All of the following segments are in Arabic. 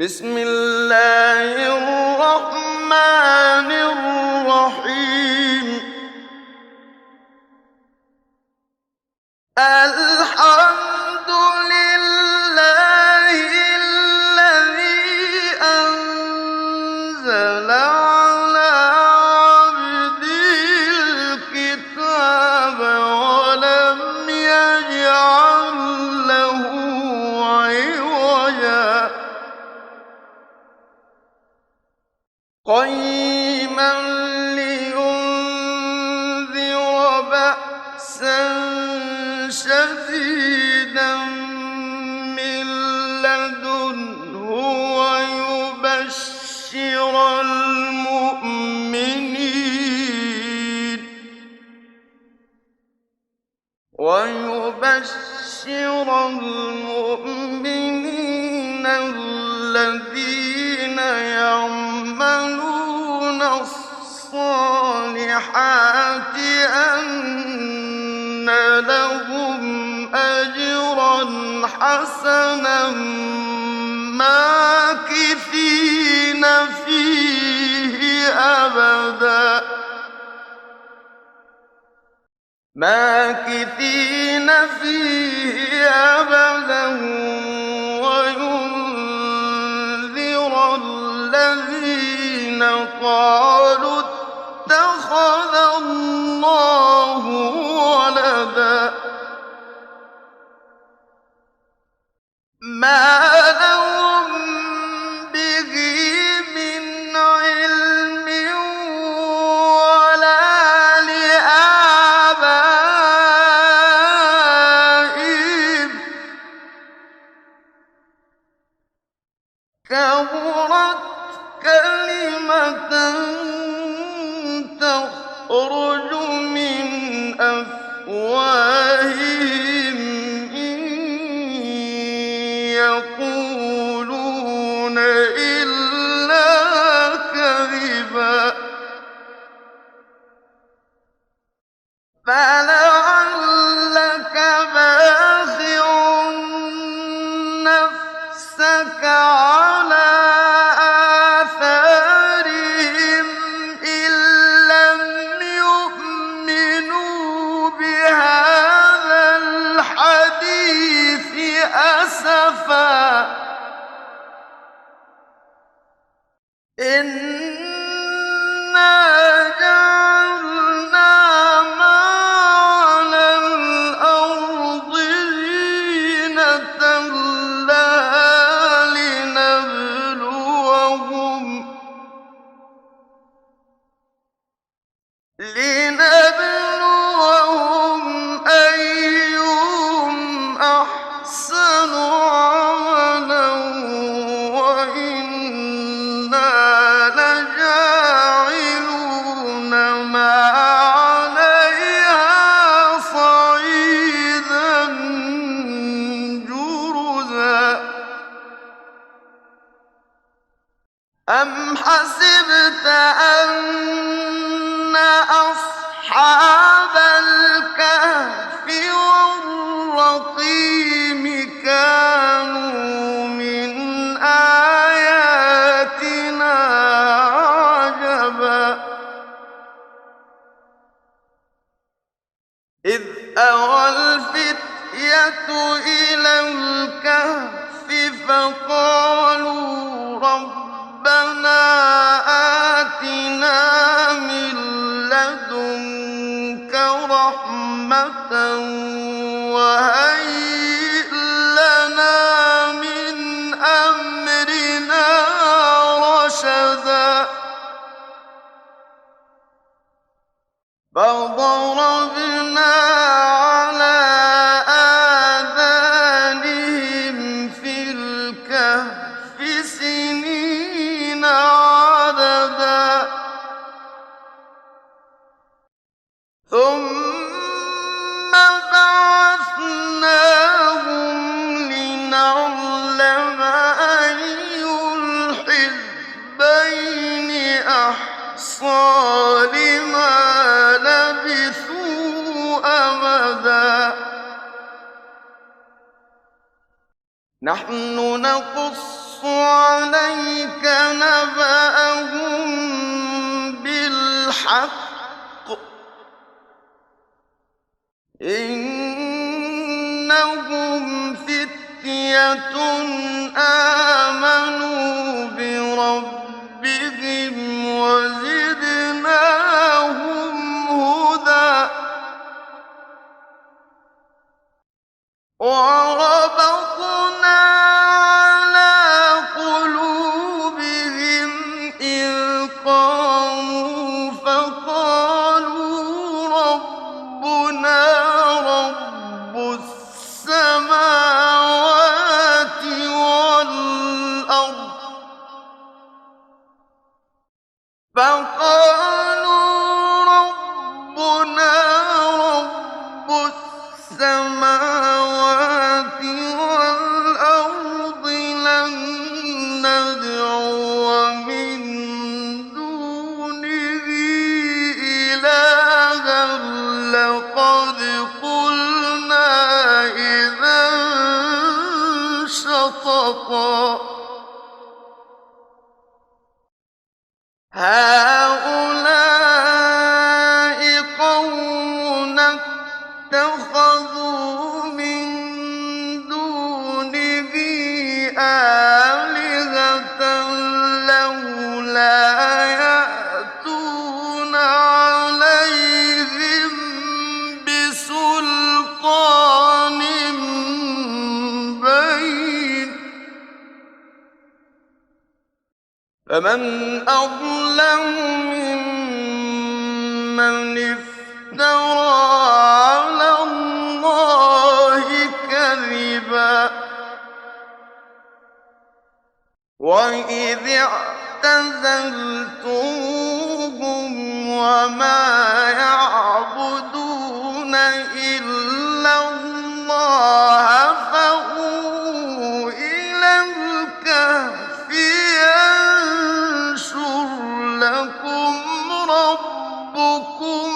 بسم الله الرحمن الرحيم. الحمد لله الذي أنزل على عبده الكتاب ولم يجعل له عوجا قيما لينذر بأسا شديدا من لدنه ويبشر المؤمنين الذين يعملون الصالحات أن لهم أجرا حسنا ماكثين فيه أبدا وينذر الذين قالوا اتخذ الله ولدا ما لهم به من علم ولا لآبائهم كبرت كلمة تخرج من أفواههم إن يقولون إلا كذبا فلعلك باخع نفسك على آثارهم إن لم يؤمنوا بهذا الحديث أسفا إنا جعلنا ما على الأرض زينة لها لنبلوهم أيهم أحسن عملا وإنا لجاعلون ما عليها صعيدا جرزا أم حسبت أن أصحاب الكهف والرقيم كانوا من آياتنا عجبا إذ أوى الفتية إلى الكهف فقالوا ربنا آتنا من لدنك رحمة وهيئ لنا من أمرنا رشدا فضربنا على آذانهم في الكهف سنين عددا ثم بعثناهم لنعلم أي الحزبين أحصى لما لبثوا أمدا نحن نقص عليك نبأهم بالحق إنهم فتية آمنوا بربهم وزدناهم هدى وربطنا على قلوبهم إذ قاموا فقالوا ربنا رب السماوات والأرض لن ندعو من دونه إلها لقد قلنا إذا شططا هؤلاء قومنا اتخذوا من دونه آلهة لولا يأتون عليهم بسلطان بين فمن أظلم ممن افترى على الله كذبا وإذ اعتزلتموهم وما يعبدون إلا الله فأووا إلى الكهف ينشر لكم ربكم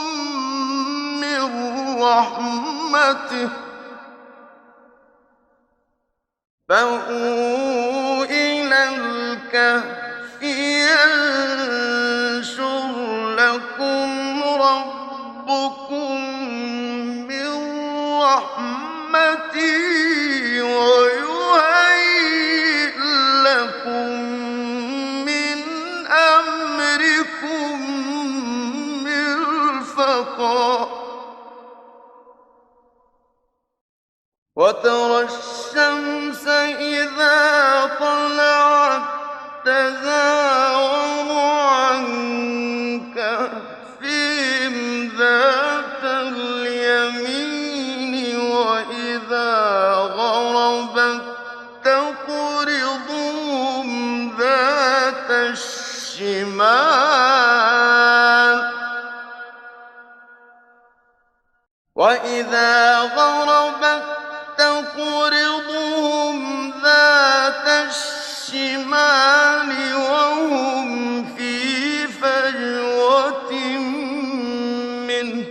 من رحمته فأووا إلى الكهف ينشر لكم ربكم من رحمته ويهيئ لكم من أمركم مرفقا وترى الشمس إذا طلعت تزاور عن كهفهم ذات اليمين وإذا غربت تقرضهم ذات الشمال وإذا غربت تقرضهم ذات الشمال وهم في فجوة منه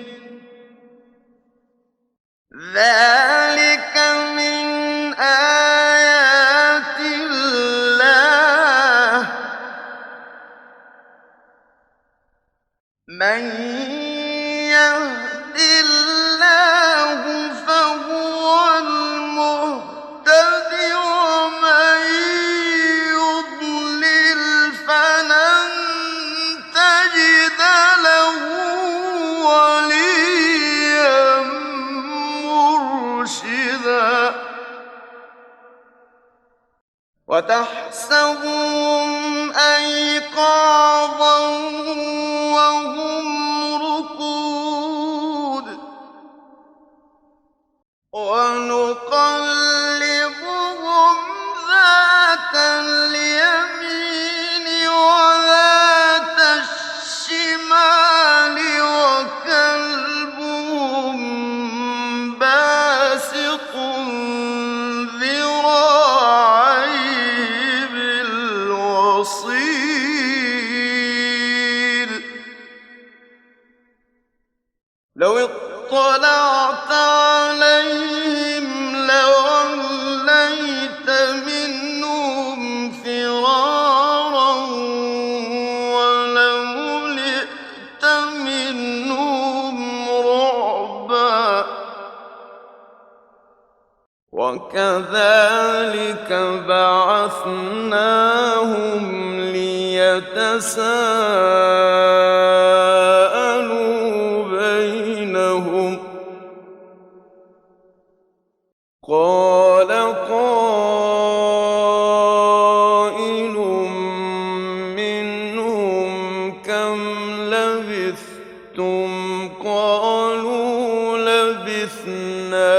ذلك من آيات الله من يهد الله فهو المهتد ومن يضلل فلن تجد له وليا مرشدا وتحسبهم أيقاظا وهم رقود ونقلبهم ذات اليمين وذات الشمال وكلبهم باسط ذراعيه بالوصيد لو اطلعت عليهم لوليت منهم وكذلك بعثناهم ليتساءلوا بينهم قال قائل منهم كم لبثتم قالوا لبثنا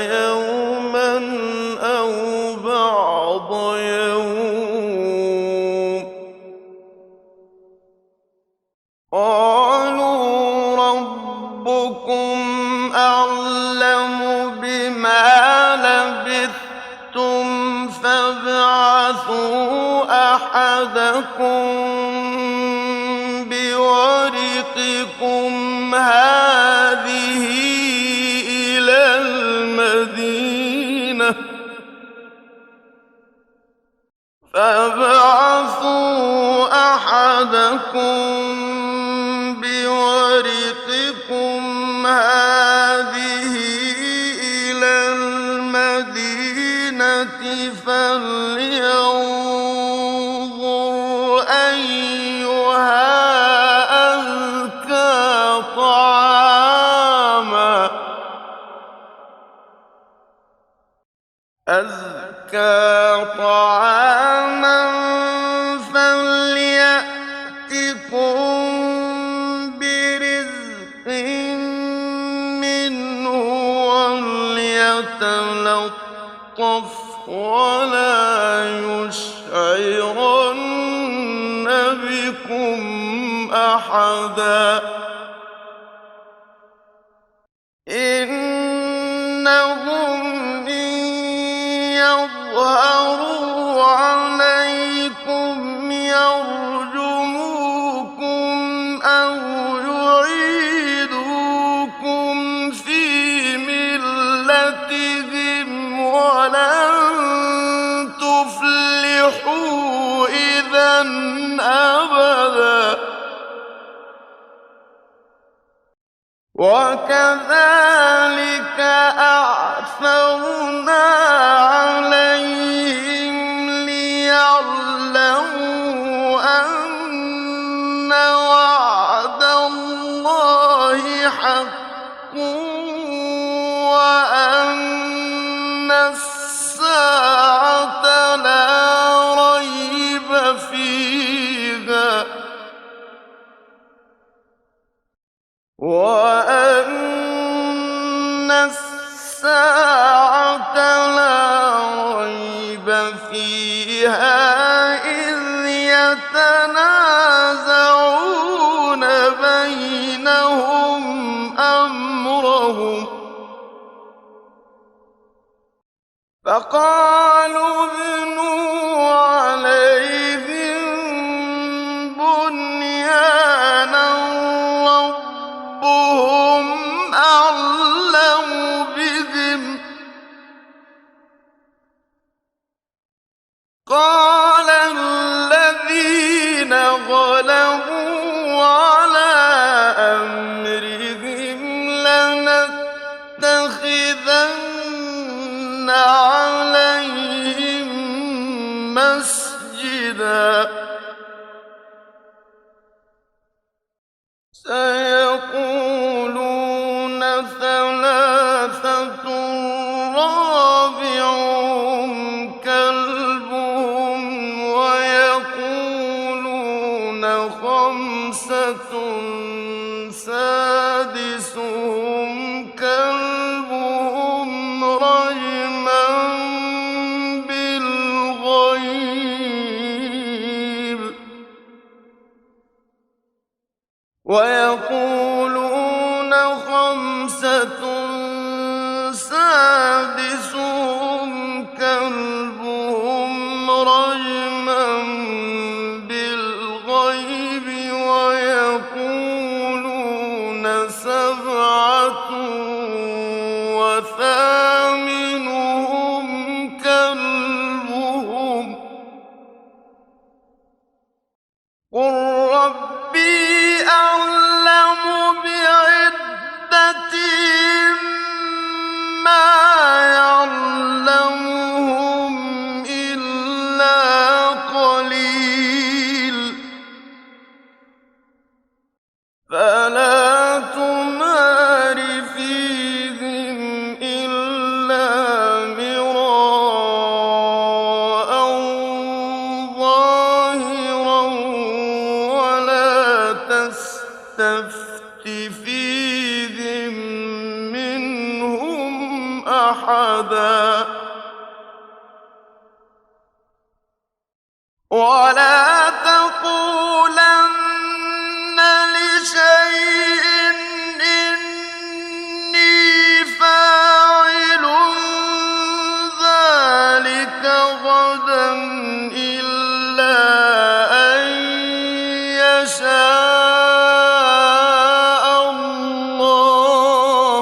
يوما أو بعض يوم قالوا ربكم أعلم بما لبثتم فابعثوا أحدكم بورقكم هذه إلى المدينة فابعثوا أحدكم بورقكم هذه إلى المدينة فلينظر أيها أزكى طعاما فليأتكم برزق منه وليتلطف ولا يشعرن بكم أحدا إنهم يظهروا عليكم يرجموكم أو يعيدوكم في ملتهم ولن تفلحوا إذا أبدا وكذلك أعثرنا عليهم ليعلموا أن وعد الله حق وأن الساعة لا ريب فيها وأن الساعة لا ريب فيها إذ يتنازعون بينهم أمرهم فقالوا ابنوا عليهم بنيانا ربهم أعلم بهم قال الذين غلبوا على أمرهم لنتخذن عليهم مسجدا سيقولون ثلاثة رابعهم كلبهم ويقولون خمسة سادسهم كلبهم رجما بالغيب ويقولون خمسة سادسهم كلبهم رجما بالغيب ويقولون سبعة وثامنهم كلبهم قل ربي أعلم بعدتهم تستفت فيهم منهم أحدا ولا تقولن لشيء إني فاعل ذلك غدا إلا أن يشاء الله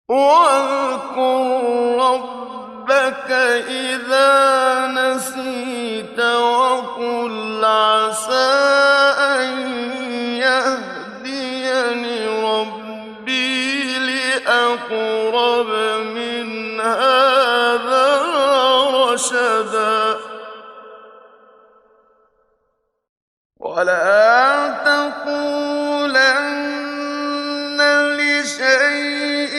واذكر ربك إذا نسيت وقل عسى أن يهديني ربي لأقرب من هذا رشدا ولا تقولن لشيء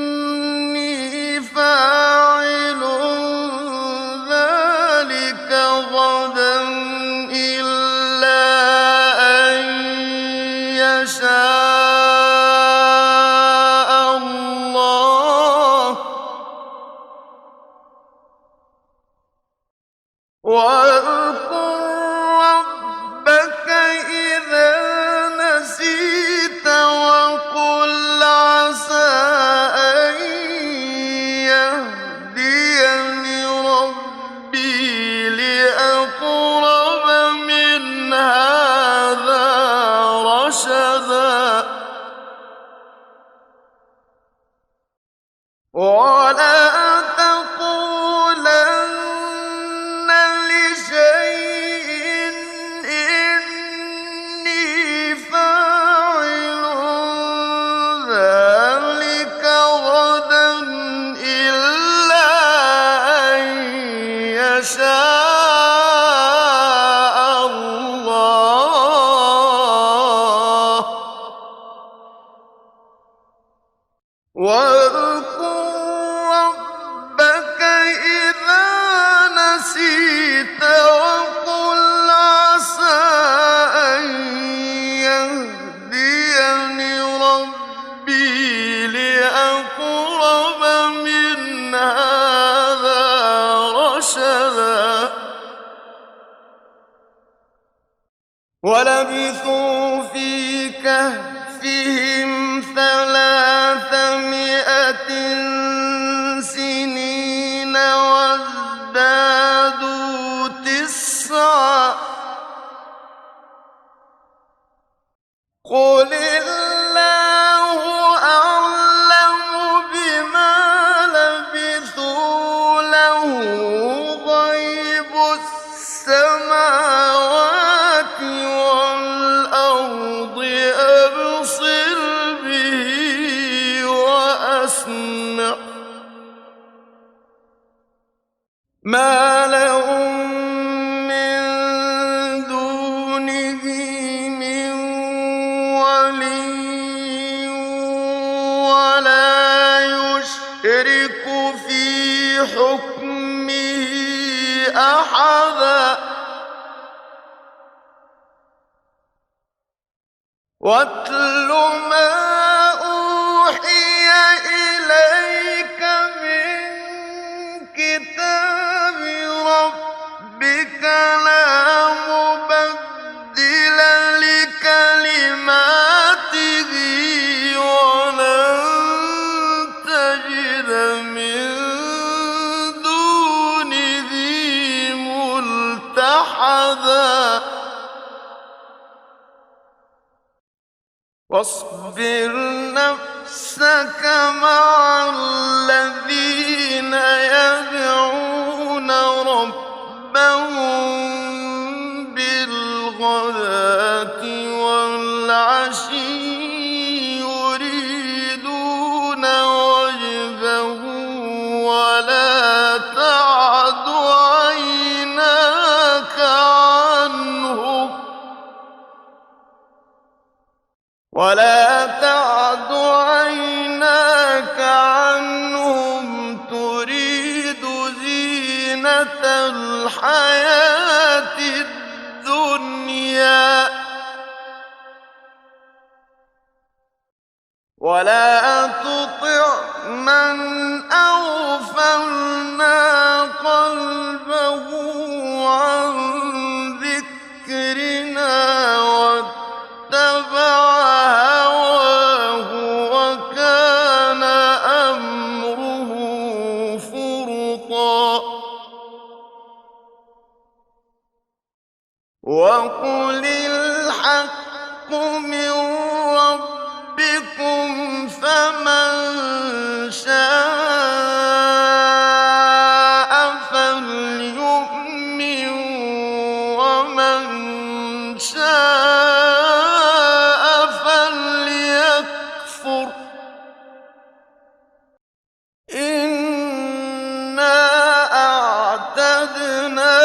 إني فاعل ذلك غدا إلا أن يشاء الله واذكر ربك إذا نسيت وقل عسى أن يهديني ربي لأقرب من هذا رشدا ولا تقولن لشيء إني فاعل ذلك غدا إلا أن يشاء الله واذكر ربك إذا نسيت وقل عسى أن يهديني ربي لأقرب من هذا رشدا ولبثوا في كهفهم 300 سنين وازدادوا 9 قل الله أعلم بما لبثوا له غيب السماوات والأرض أبصر به وأسمع ما لهم من دونه من ولي ولا يشرك في حكمه أحدا واتل ما أوحي إليك من كتاب ربك لا مبدل لكلماته ولن تجد من دونه ملتحدا واصبر نفسك مع الذين يدعون ربهم بالغداة والعشي يريدون وجهه ولا تعد عيناك عنهم تريد زينة الحياة ولا تطع من أغفلنا قلبه عن ذكرنا واتبع هواه وكان أمره فرطا وقل الحق من ربكم فمن شاء فليؤمن ومن شاء فليكفر إنا أعتدنا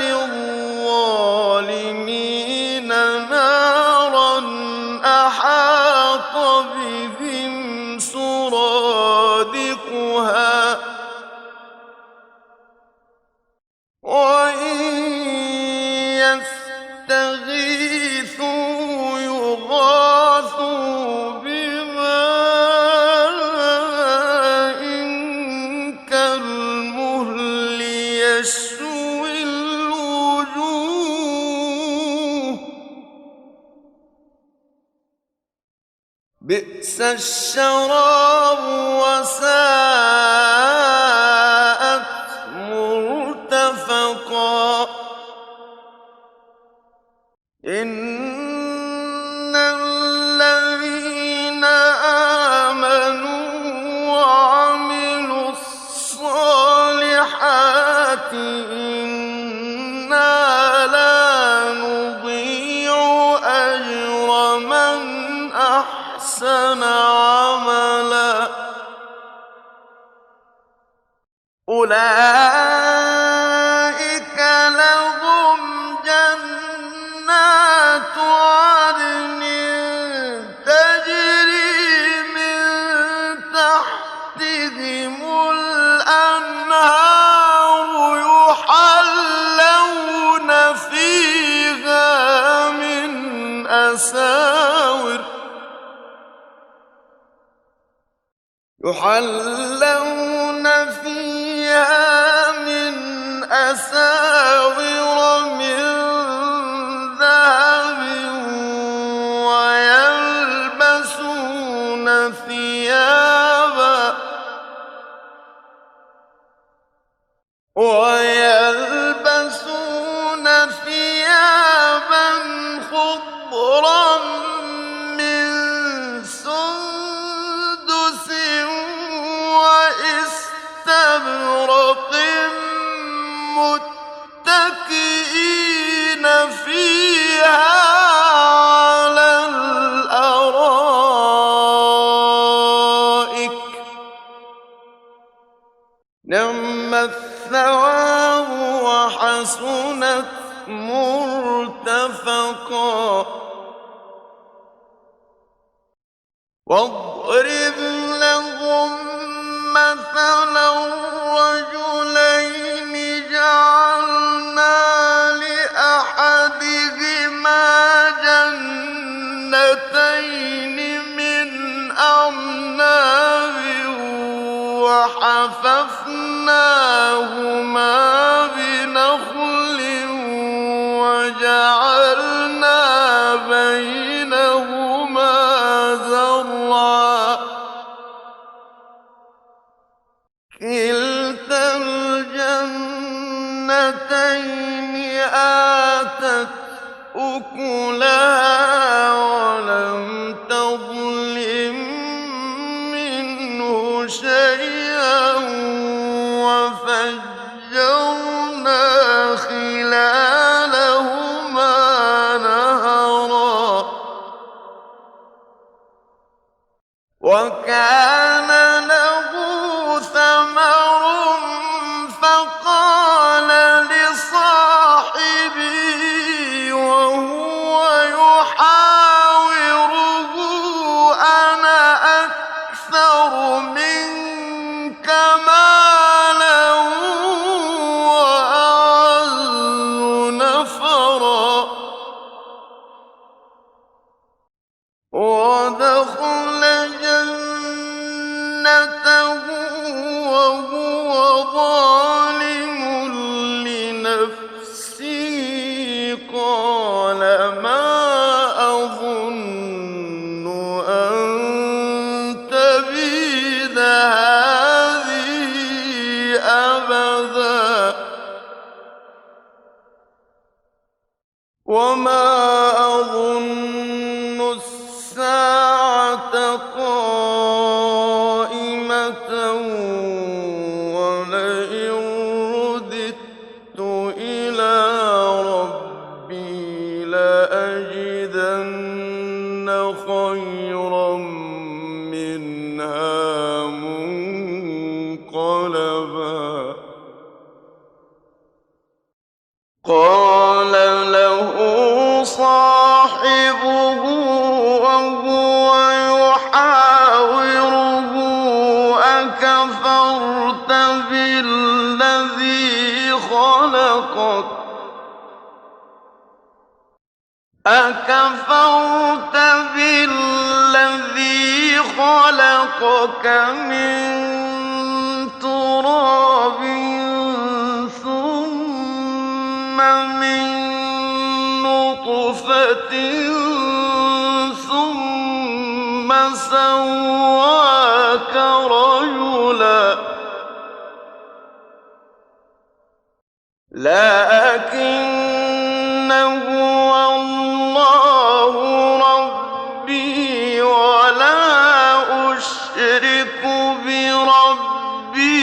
للظالمين نارا أحاط بهم سرادقها وإن يستغيثوا يغاثوا بماء كالمهل يشوي الوجوه بئس الشراب وساءت مرتفقا إن الذين آمنوا وعملوا الصالحات إنا لا نضيع أجر من أحسن عملا أولئك لهم جنات عدن تجري من تحتهم الأنهار يحلون فيها من أساور من ذهب ويلبسون ثيابا خضرا من سندس واستبرق متكئين فيها على الأرائك نعم الثواب وحسنت مرتفقا واضرب لهم مثلا رجلين جعلنا لأحدهما جنتين من أعناب وحففناهما بنخل وجعلنا بينهما زرعا كلتا الجنتين آتت أكلها ولم تظلم منه شيئا وفجرنا خلالهما نهرا وكان له ثمر فقال لصاحبه وهو يحاوره أنا أكثر منك مالا وأعز وما أظن الساعة قائمة ولئن رددت إلى ربي لأجدن خيرا منها منقلبا قال له صاحبه وهو يحاوره أكفرت بالذي خلقك من تراب ثم من نطفة ثم سواك رجلا لكن هو الله ربي ولا أشرك بربي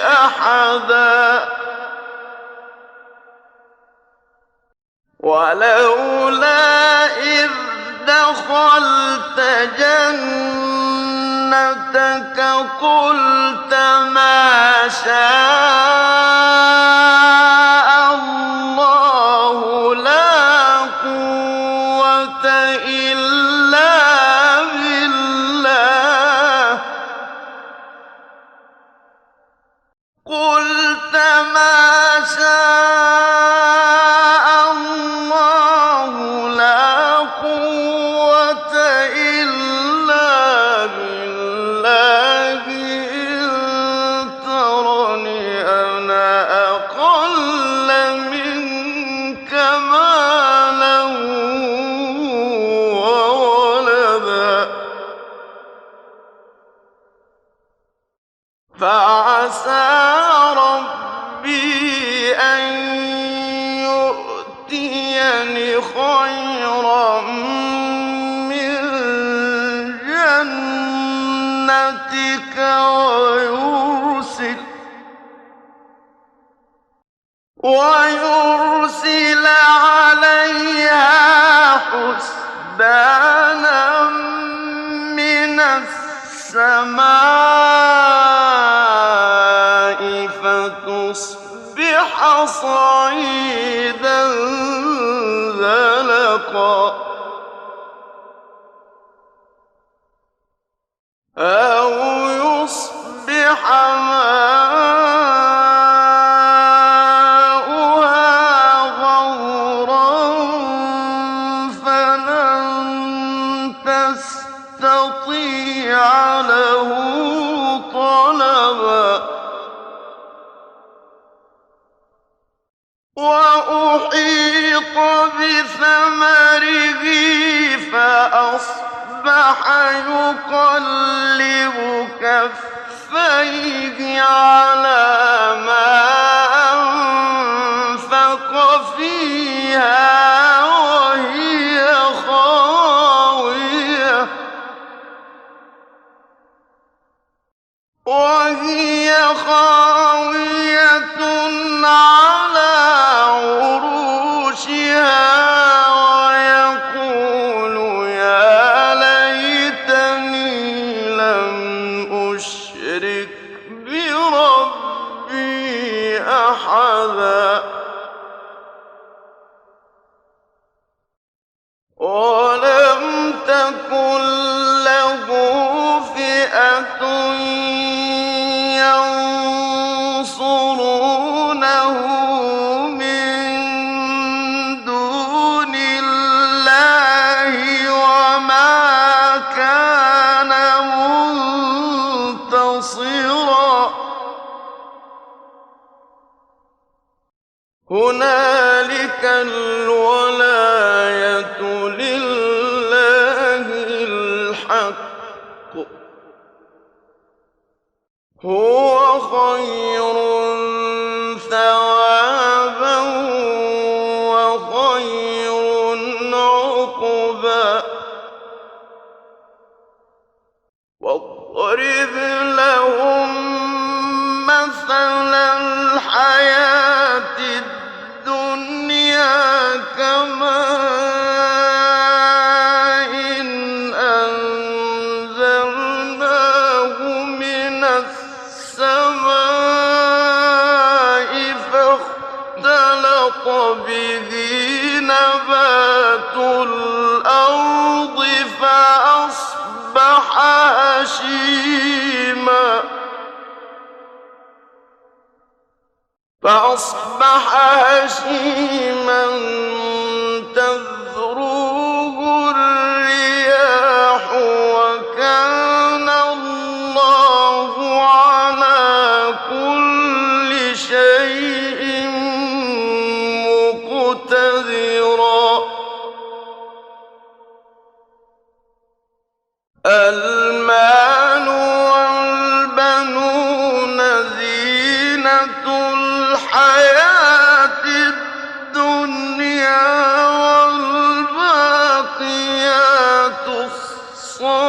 أحدا ولولا إذ دخلت جنتك قلت ما شاء الله لا قوة إلا بالله قلت ما شاء الله لا قوة إلا بالله إن ترني أنا أقل منك مالا وولدا فعسى ربي أن يؤتيني خيرا من جنتك ويرسل عليها حسبانا من السماء فتصبح صعيدا زلقا أو يصبح ماؤها غورا فلن تستطيع له طلبا وأحيط بثمره فأصبح يقلب كفيه على ما أنفق فيها وهي خاوية على عروشها ويقول يا ليتني لم أشرك بربي أحدا ولم تكن له فئة ينصرونه من دون الله وما كان منتصرا هنالك الولاية لله الحق هو خير ثوابا وخير السَّمَاءِ فَاخْتَلَطَ بِهِ نَبَاتُ الْأَرْضِ فَأَصْبَحَ هَشِيمًا تَذْرُوهُ الرِّيَاحُ ۗ وَكَانَ اللَّهُ عَلَىٰ كُلِّ شَيْءٍ مُّقْتَدِرًا الْمَالُ وَالْبَنُونَ زِينَةُ الْحَيَاةِ الدُّنْيَا ۖ وَالْبَاقِيَاتُ الصَّالِحَاتُ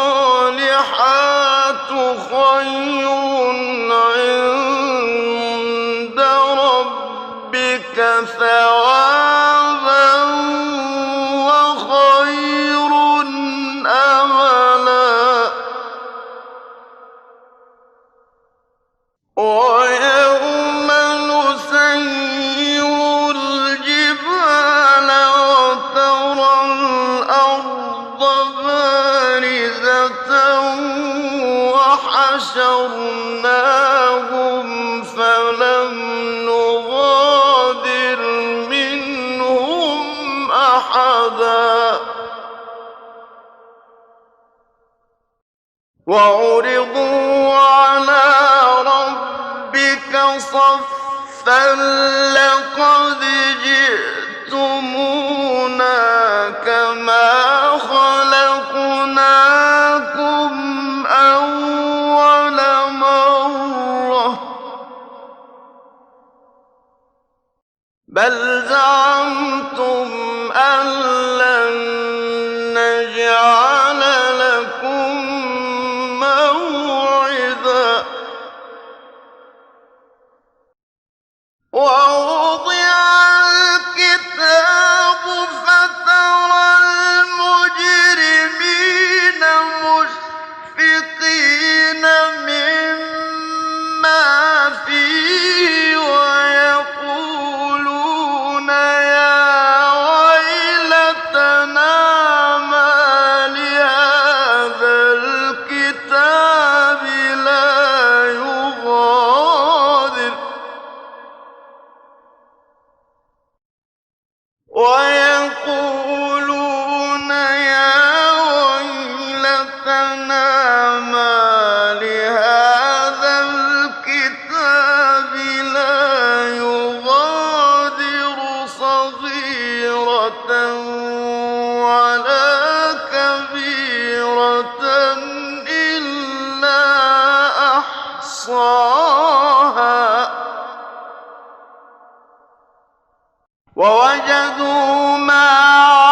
خَيْرٌ عِندَ رَبِّكَ ثَوَابًا وَخَيْرٌ أَمَلًا وَيَوْمَ نُسَيِّرُ الْجِبَالَ وَتَرَى الْأَرْضَ بَارِزَةً وَحَشَرْنَاهُمْ فَلَمْ نُغَادِرْ مِنْهُمْ أَحَدًا وَعُرِضُوا عَلَىٰ رَبِّكَ صَفًّا لَّقَدْ جِئْتُمُونَا كَمَا خَلَقْنَاكُمْ أَوَّلَ مَرَّةٍ ۚ بَلْ زَعَمْتُمْ أَن لَّن نَّجْعَلَ لَكُم مَّوْعِدًا وَوُضِعَ الْكِتَابُ فَتَرَى الْمُجْرِمِينَ مُشْفِقِينَ مِمَّا فِيهِ وَيَقُولُونَ يَا وَيْلَتَنَا مَا لِهَٰذَا الْكِتَابِ لَا يُغَادِرُ صَغِيرَةً وَلَا كَبِيرَةً إِلَّا أَحْصَاهَا ۚ وَوَجَدُوا مَا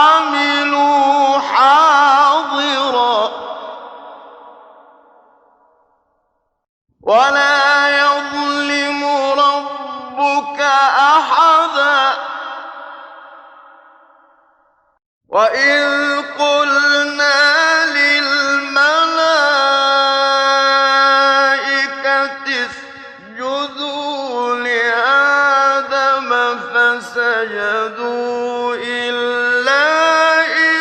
عَمِلُوا حَاضِرًا ۗ وَلَا يَظْلِمُ رَبُّكَ أَحَدًا وَإِذْ قُلْنَا لِلْمَلَائِكَةِ اسْجُدُوا لِآدَمَ فَسَجَدُوا إِلَّا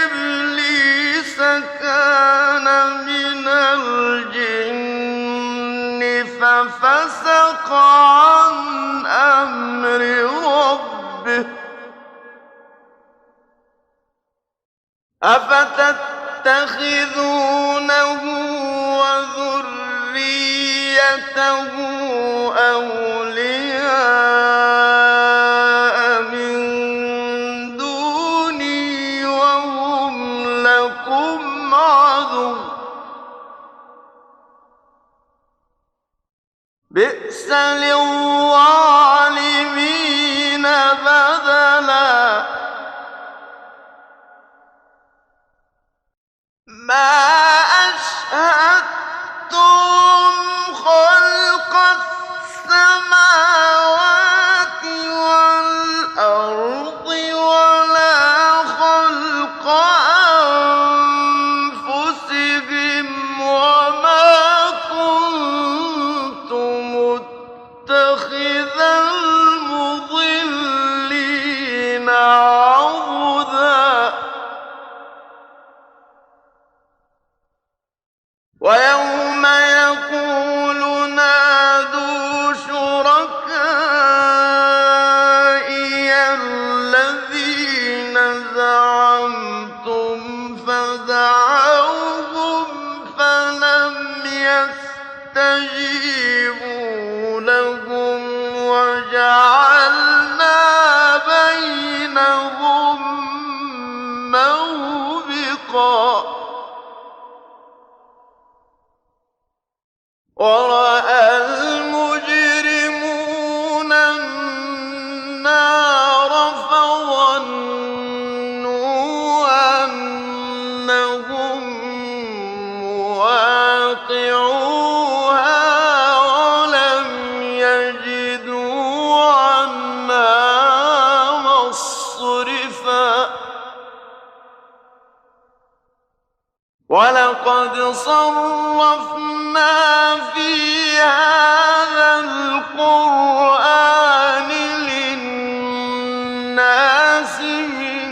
إِبْلِيسَ كَانَ مِنَ الْجِنِّ فَفَسَقَ عَنْ أَمْرِ رَبِّهِ ۗ أَفَتَتَّخِذُونَهُ وَذُرِّيَّتَهُ أَوْلِيَاءَ مِن دُونِي وَهُمْ لَكُمْ عَدُوٌّ ۚ بِئْسَ لِلظَّالِمِينَ بَدَلًا مَا أَشْهَدتُّهُمْ خَلْقَ السَّمَاوَاتِ وَالْأَرْضِ وَلَا خَلْقَ أَنفُسِهِمْ وَمَا كُنتُ جعلنا بينهم موبقا ورأى المجرمون النار فظنوا أنهم مواقعوها ولم يجدوا عنها مصرفا ولقد صرفنا في هذا القرآن للناس من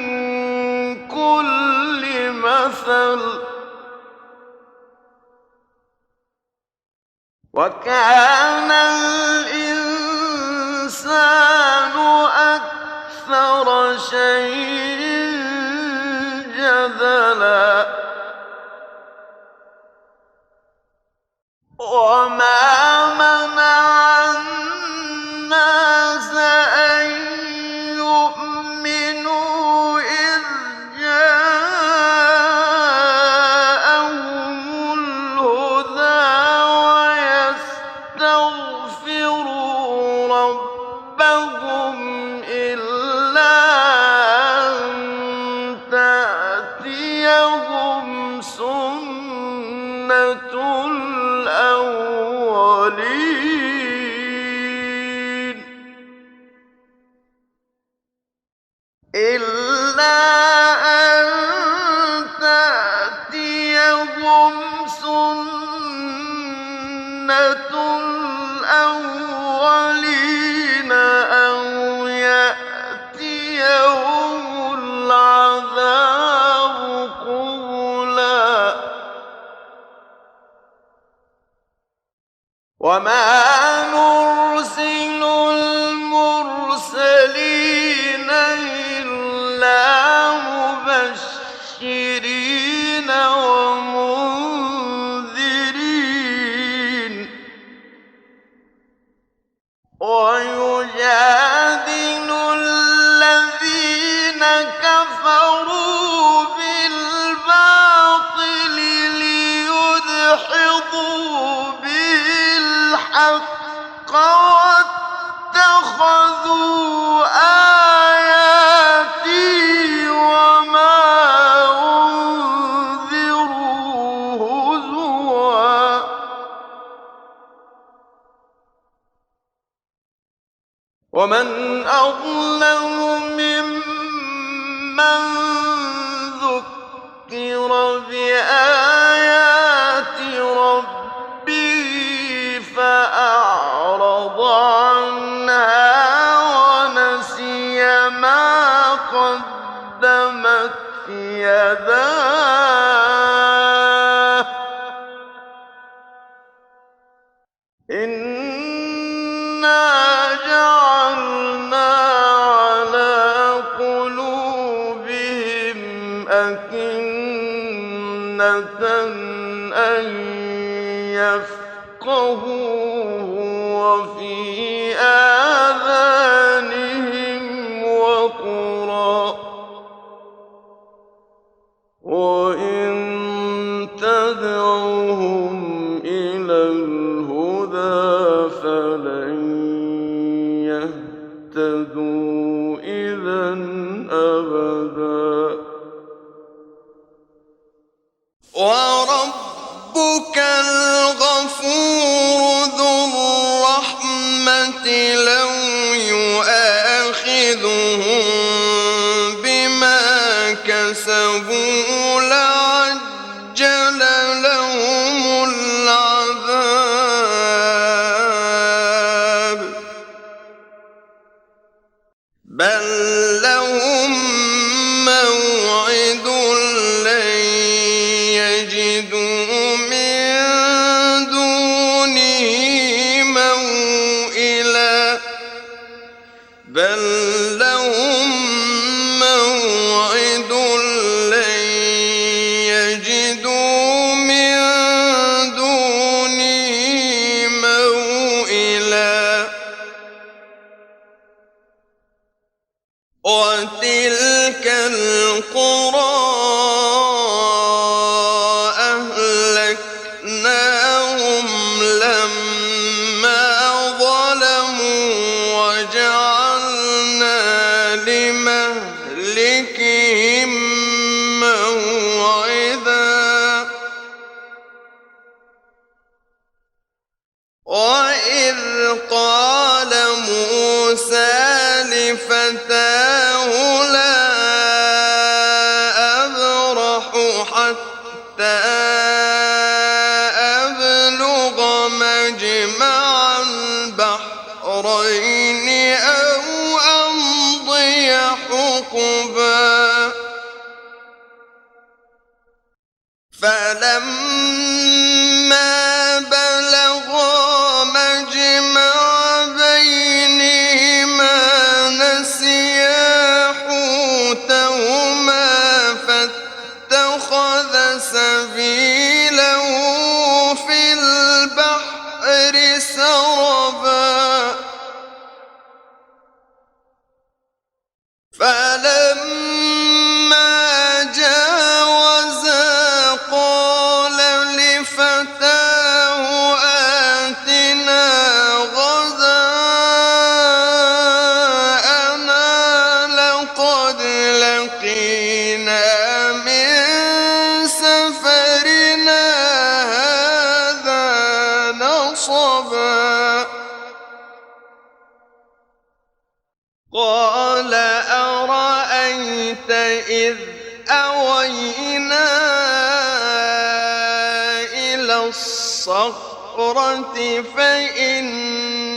كل مثل وكان الإنسان أكثر شيء جدلا وما منع الناس أن يؤمنوا إذ جاءهم الهدى ويستغفروا ربهم إلا أن تأتيهم سنة الأولين إلا أن تأتيهم سنة الأولين أو يأتيهم العذاب قبلا وما نرسل المرسلين إلا مبشرين ومنذرين ويجادل الذين كفروا بالباطل ليدحضوا به الحق واتخذوا آياتي وما أنذروا هزوا ومن أظلم ممن ذكر بآيات ربه فأعرض عنها ونسي ما قدمت يداه إنا جعلنا على قلوبهم أكنة أن يفقهوه وفي آذانهم وقرا وإن تدعوهم إلى الهدى فلن يهتدوا إذا أبدا وربك الغفور ذو الرحمة لو يؤاخذهم بما كسبوا لعجل لهم العذاب بل لهم موعد لن يجدوا من دونه موئلا بل لهم موعد لن يجدوا من دونه موئلا وتلك القرى أهلكناهم لما ظلموا وجعلنا لمهلكهم موعدا وإذ قال موسى لفتاه لا أبرح حتى أبلغ مجمع البحرين أو أمضي حقبا فلما بلغا مجمع بينهما نسيا حوتهما فاتخذ سبيله في البحر سربا فلما جاوزا قال لفتاه آتنا غداءنا لقد لقينا من سفرنا هذا نصبا قال أرأيت إذ أوينا إلى الصخرة فإني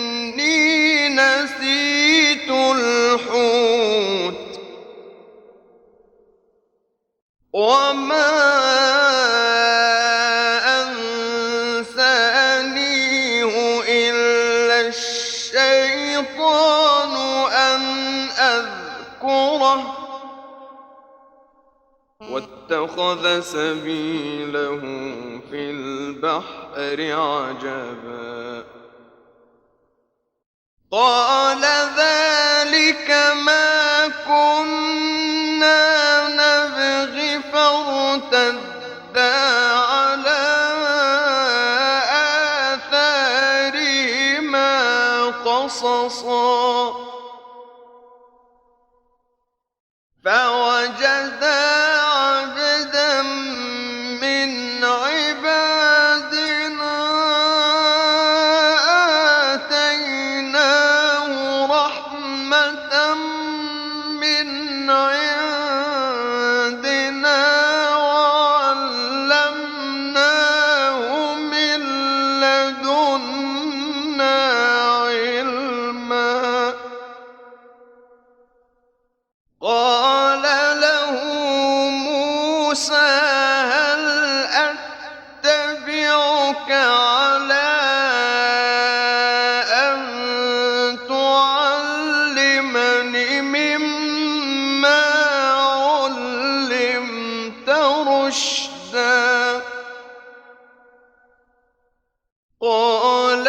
نسيت الحوت وما أنسانيه إلا الشيطان أن أذكره واتخذ سبيله في البحر عجبا قال ذلك ما كنا نبغي فارتدا على آثارهما قصصا فوجدا عبدا من عبادنا آتيناه رحمة من عندنا وعلمناه من لدنا علما قال له موسى هل أتبعك على أن تعلمني مما علمت رشدا قال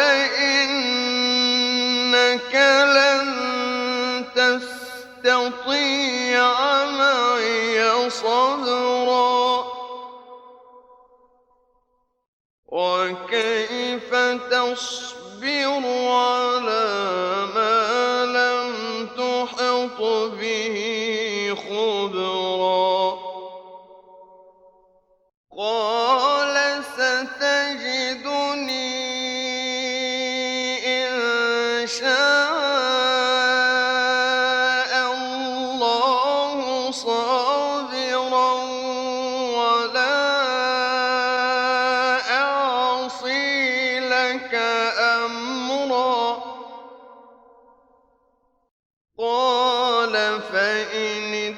إنك لن تستطيع معي صبرا وكيف تصبر على ما لم تحط به خبرا قال ستجدني إن شاء الله صابرا ولا أعصي لك أمرا قال فإن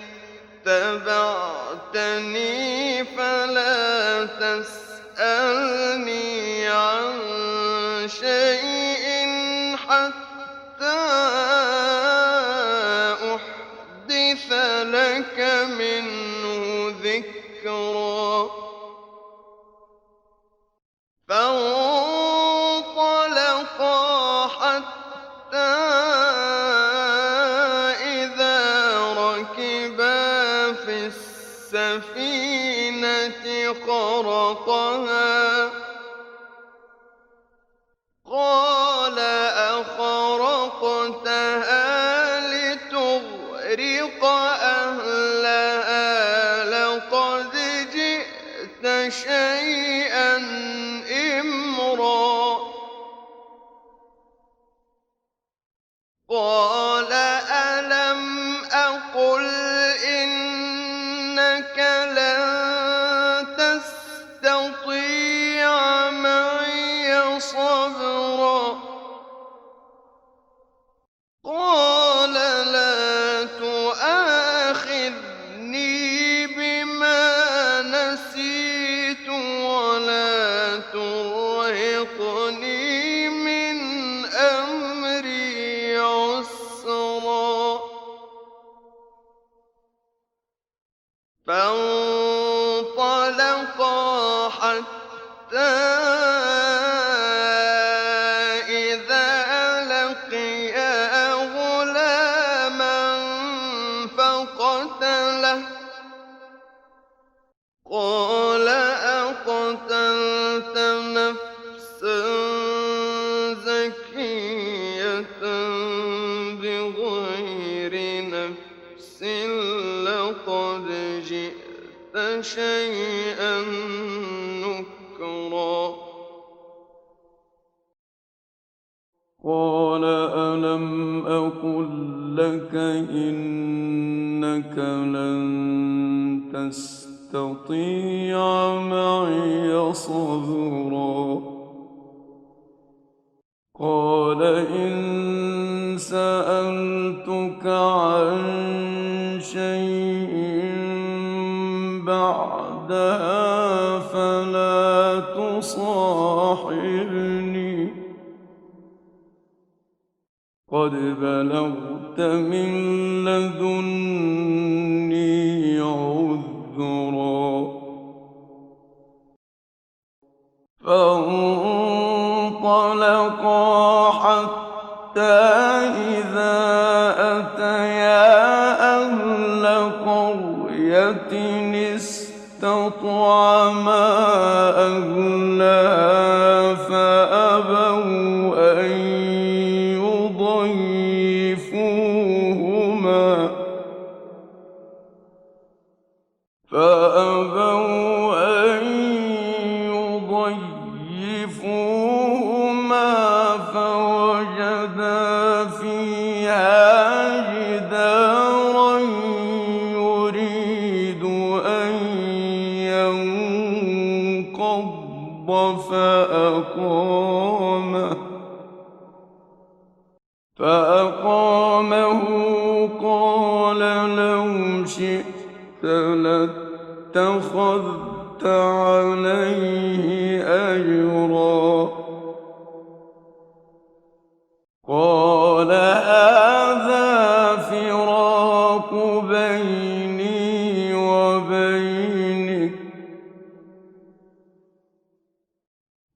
اتبعتني فلا تسألني عن شيء حتى أحدث لك منه ذكرا فانطلقا حتى إذا خرقها قال أخرقتها لتغرق أهلها لقد جئت شيئا إمرا قال ألم أقل إنك لن تستطيع معي صبرا قال لا تؤاخذني بما نسيت ولا ترهقني من أمري عسرا فانطلقا حتى إذا لقيا غلاما فقتله قال أقتلت نفسا زكية بغير نفس لقد جئت شيئا نكرا قال ألم أقل لك إنك لن تستطيع معي صبرا قال إن سألتك عن شيء بعدها فلا تصاحبني قد بلغت من لدني عذرا فانطلقا حتى إذا أتيا أهل قرية استطعما أهلها فأبوا أن يضيفوهما فوجدا فيها جدارا يريد أن ينقض فأقامه قال لو شئت لاتخذت عليه أجرا قال هذا فراق بيني وبينك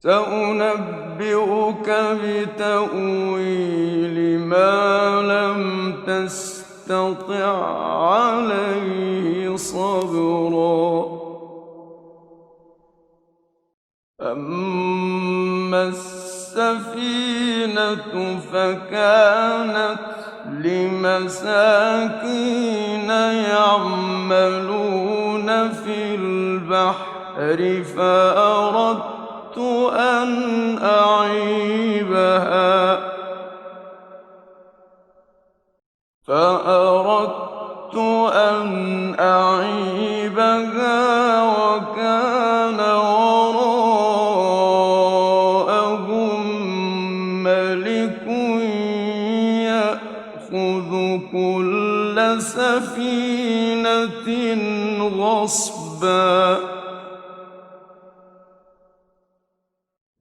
سأنبئك بتأويل ما لم تستطع عليه صبرا أما السفينة فكانت لمساكين يعملون في البحر فأردت أن أعيبها وكان وراءهم ملك يأخذ كل سفينة غصبا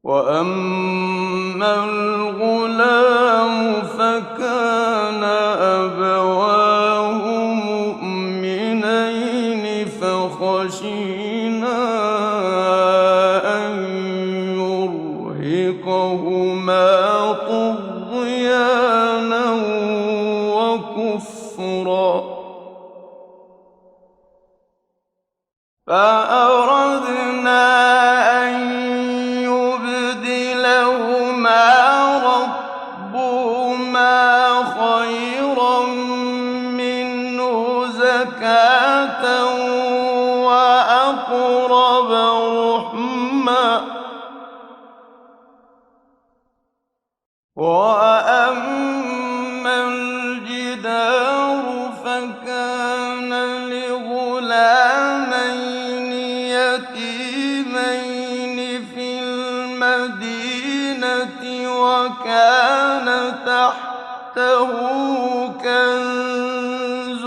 وأما الغلام فكان أبواه مؤمنين فخشينا أن يرهقهما طغيانا وكفرا فأردنا وأقرب رحما وأما الجدار فكان لغلامين يتيمين في المدينة وكان تحته كنز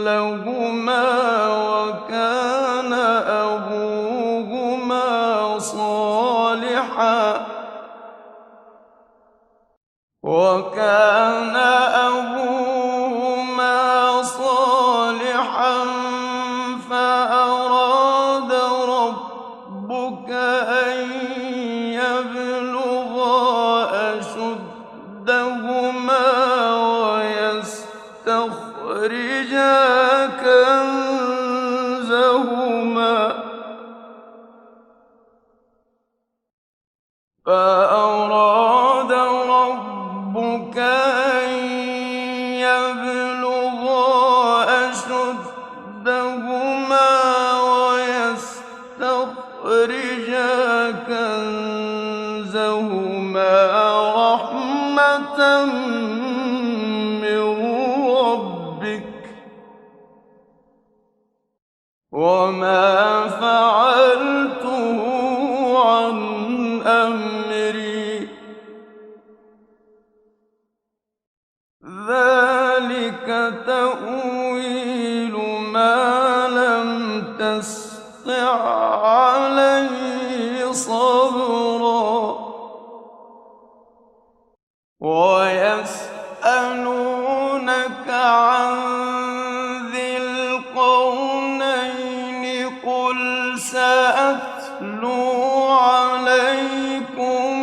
لهما وكان أبوهما صالحا فأراد ربك أن يبلغا أشدهما ويستخرجا كنزهما رحمة من ربك وما فعلته عن أمري ذلك تأويل ما لم تسطع عليه صبرا ويسألونك عن ذي القرنين قل سأتلو عليكم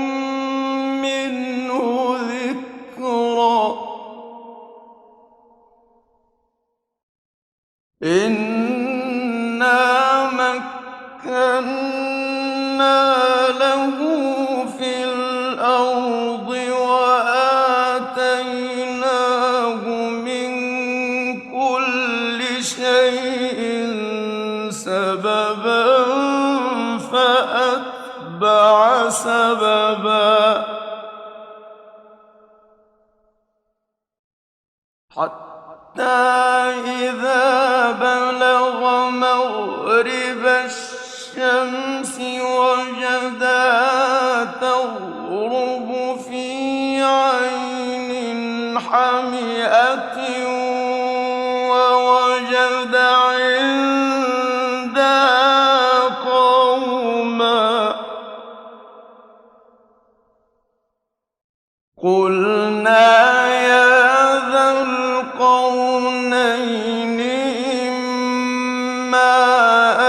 منه ذكرا إنا مكنا له في الأرض وآتيناه من كل شيء سببا فأتبع سببا حتى إذا بلغ مغرب الشمس وجدها تغرب في عين حمئة ووجد عندها قوما قلنا يا ذا القرنين إما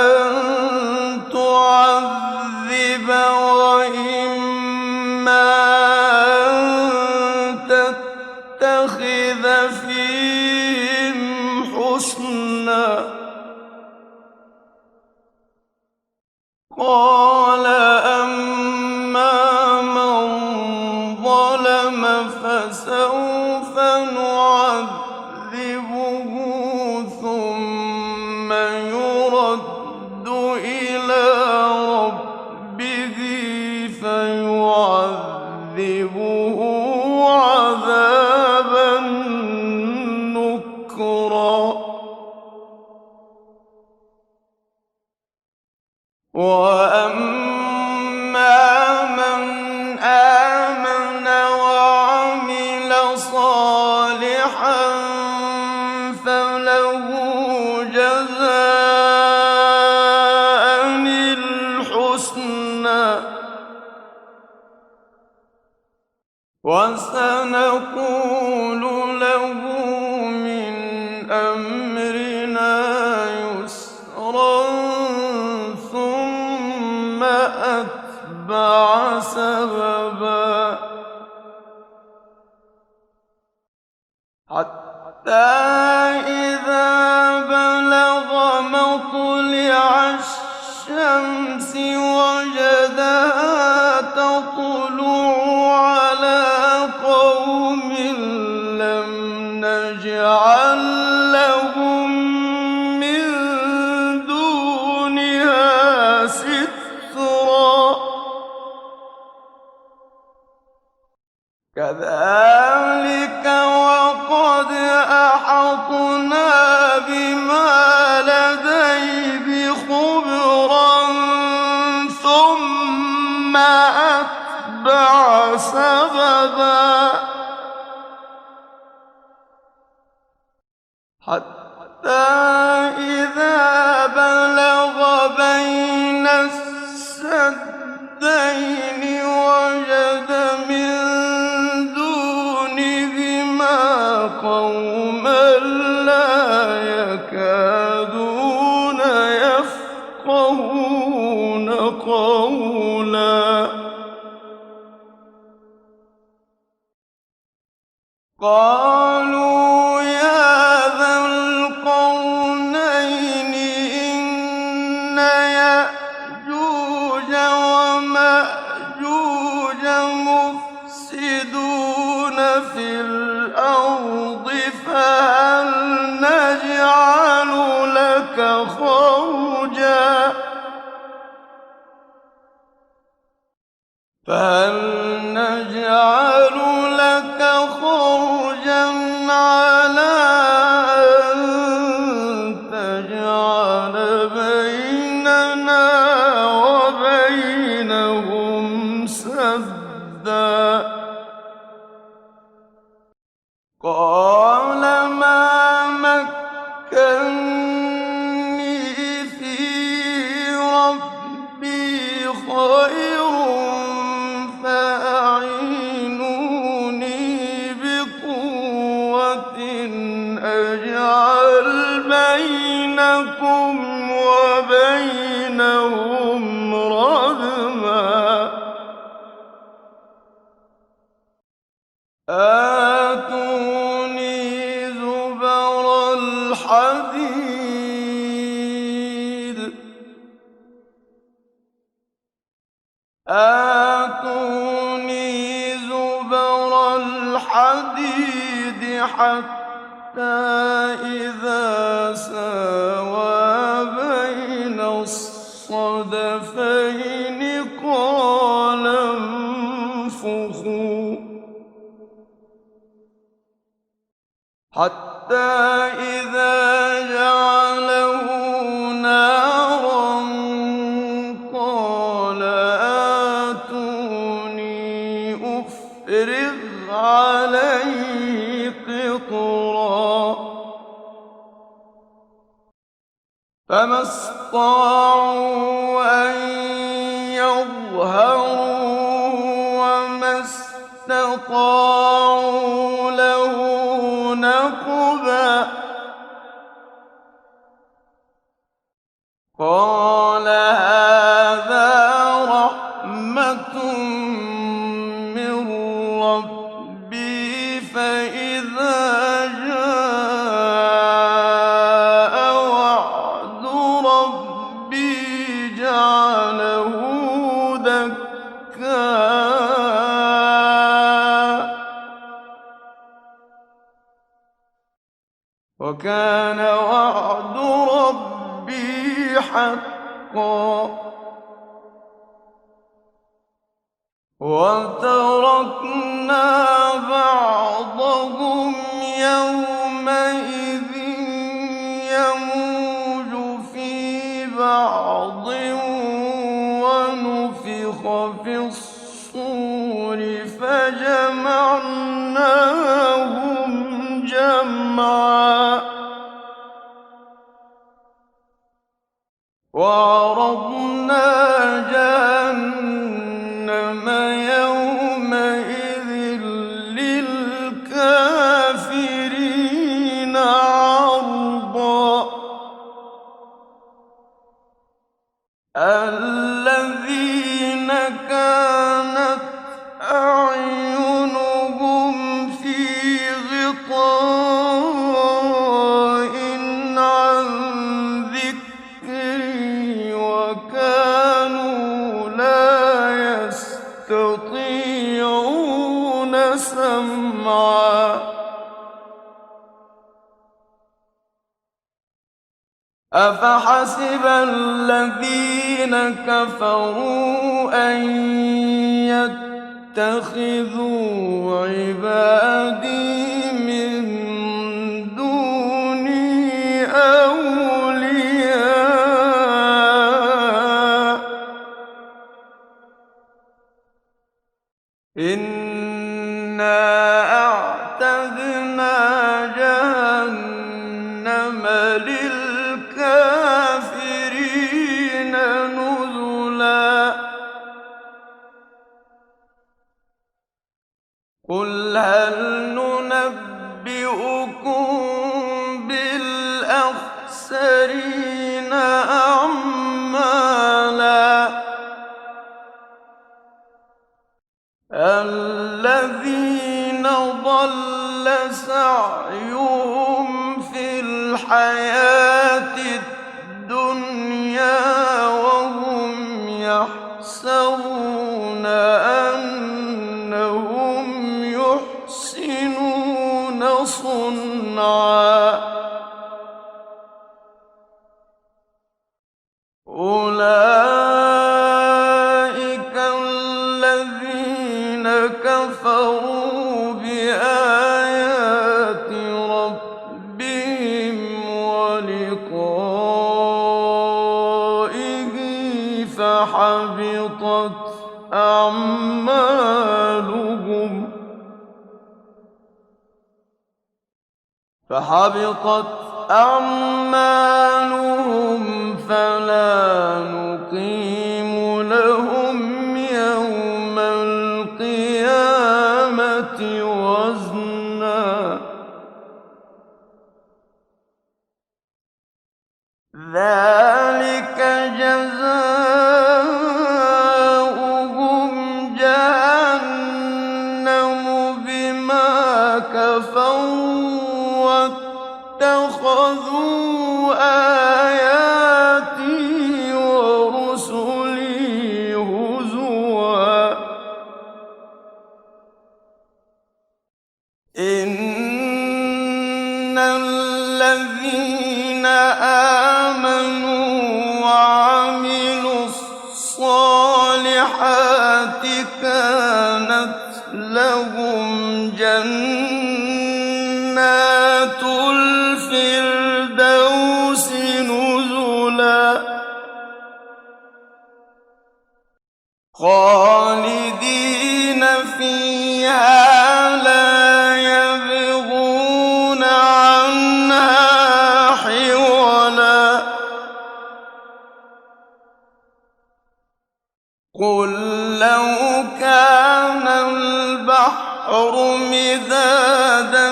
أن تعذب وإما أن تتخذ فيهم حسنا قال أما من ظلم فسوف نعذبه ثم يرد إلى ربه فيعذبه عذابا نكرا وأما من آمن وعمل صالحا فله جزاء الحسنى وسنقول له من أمرنا يسرا ثم أتبع سببا حتى إذا بلغ مطلع الشمس كذلك وقد أحطنا بما لديه خبرا ثم أتبع سببا حتى إذا بلغ بين السدين وجد من دونهما قوما لا يكادون يفقهون قولا قالوا يا ذا القرنين إن يأجوج ومأجوج مفسدون في الأرض فهل نجعل لك خرجا على أن تجعل بيننا وبينهم سدا قال ما مكني فيه ربي خير فأعينوني بقوة أجعل بينكم وبينهم ردما آتوني زبر الحديد حتى إذا ساوى بين الصدفين قال انفخوا حتى إذا جعله نارا قال آتوني أفرغ عليه قطرا فما استطاعوا أن يظهروه وما استطاعوا له نقبا قال هذا رحمة من ربي فإذا جاء وعد ربي جعله دكا وكان وعد ربي حقا وتركنا بعضهم يومئذ يموج في بعض ونفخ في الصور فجمعناهم جمعا وعرضنا جهنم يومئذ للكافرين عرضا الذين كانت أعينهم في غطاء عن ذكري وكانوا لا يستطيعون سمعا أفحسب الذين كفروا أن اتخذوا عبادي من دوني أولياء إنا أعتدنا جهنم للكافرين نزلا قل هل ننبئكم بالأخسرين أعمالا الذين ضل سعيهم في الحياة الدنيا وهم يحسبون أنهم يحسنون صنعا أولئك الذين كفروا بآيات ربهم ولقائه فحبطت أعمالهم فلا نقيم لهم يوم القيامة وزنا ذلك جزاؤهم جهنم بما كفروا واتخذوا آياتي ورسلي هزوا إن الذين آمنوا وعملوا الصالحات كانت لهم جنات الفردوس نزلا خالدين فيها لا يبغون عنها حولا قل لو كان البحر مدادا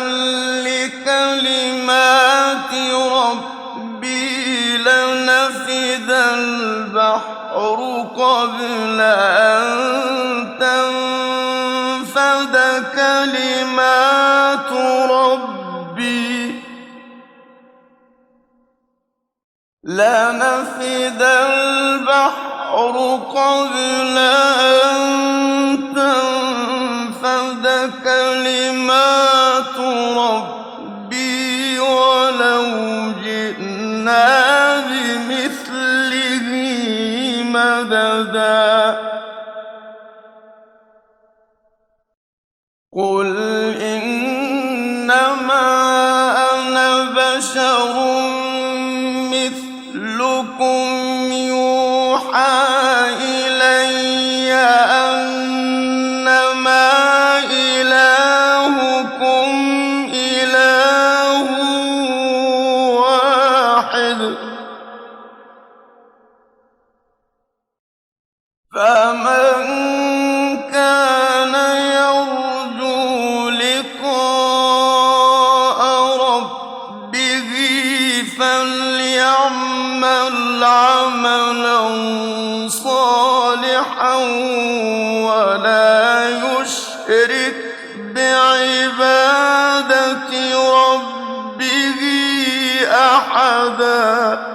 لكلمات ربي لنفد البحر قبل أن تنفد كلمات ربي لنفد البحر قبل أن تنفد كلمات ربي ولو جئنا بمثله مددا قل إنما أنا بشر مثلكم يوحى إلي أنما إلهكم إله واحد فمن كان يرجو لقاء ربه فليعمل عملا صالحا ولا يشرك بعبادة ربه أحدا